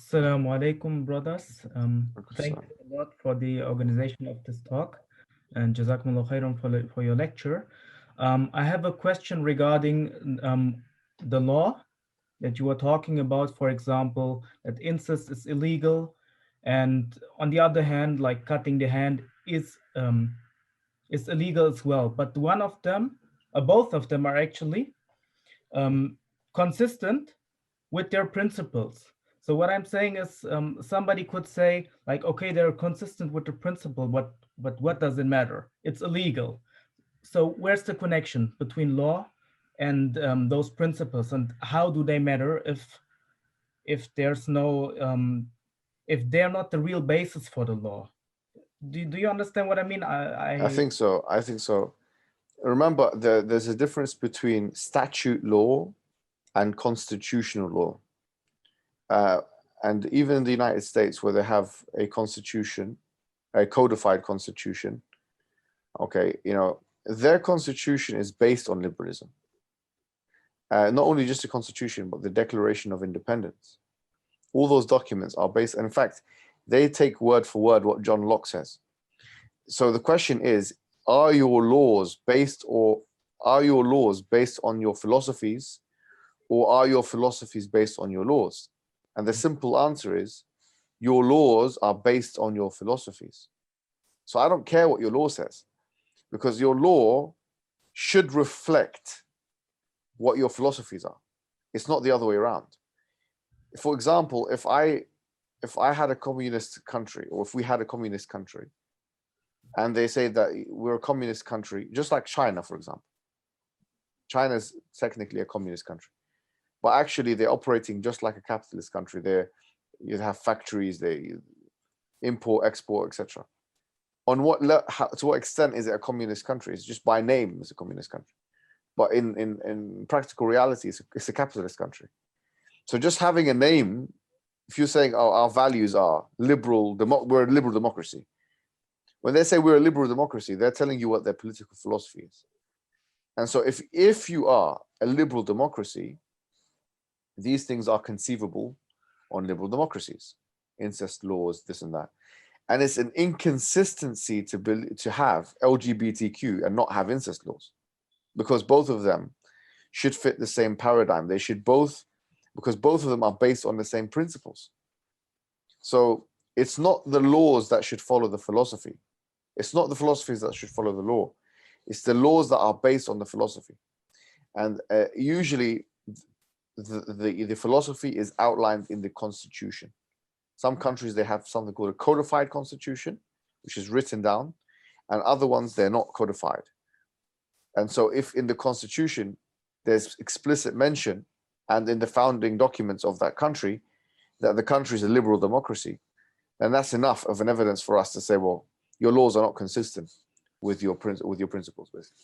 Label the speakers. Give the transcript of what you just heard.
Speaker 1: Assalamu alaikum, brothers. Thank
Speaker 2: So,
Speaker 1: you a lot for the organization of this talk, and Jazakumullah khairan for your lecture. I have a question regarding the law that you were talking about, for example, that incest is illegal, and on the other hand, like cutting the hand is illegal as well. But one of them, both of them are actually um, consistent with their principles. So what I'm saying is, somebody could say, like, okay, they're consistent with the principle, but what does it matter? It's illegal. So where's the connection between law and those principles, and how do they matter if there's no if they're not the real basis for the law? Do you understand what I mean?
Speaker 2: I think so. I think so. Remember, there's a difference between statute law and constitutional law. And even in the United States, where they have a constitution, a codified constitution, okay, their constitution is based on liberalism. Not only just the constitution, but the Declaration of Independence. All those documents are based, and in fact, they take word for word what John Locke says. So the question is, are your laws based on your philosophies, or are your philosophies based on your laws? And the simple answer is, your laws are based on your philosophies. So I don't care what your law says, because your law should reflect what your philosophies are. It's not the other way around. For example, if I had a communist country, or if we had a communist country, and they say that we're a communist country, just like China, for example. China is technically a communist country, but actually they're operating just like a capitalist country. You have factories, they import, export, etc. To what extent is it a communist country? It's just by name it's a communist country, but in practical reality, it's a capitalist country. So just having a name, if you're saying, oh, our values are liberal, we're a liberal democracy. When they say we're a liberal democracy, they're telling you what their political philosophy is. And so if you are a liberal democracy, these things are conceivable on liberal democracies, incest laws, this and that. And it's an inconsistency to have LGBTQ and not have incest laws, because both of them should fit the same paradigm. They should because both of them are based on the same principles. So it's not the laws that should follow the philosophy. It's not the philosophies that should follow the law. It's the laws that are based on the philosophy. And usually the philosophy is outlined in the constitution. Some countries, they have something called a codified constitution, which is written down, and other ones, they're not codified. And so if in the constitution, there's explicit mention, and in the founding documents of that country, that the country is a liberal democracy, then that's enough of an evidence for us to say, well, your laws are not consistent with your principles, basically.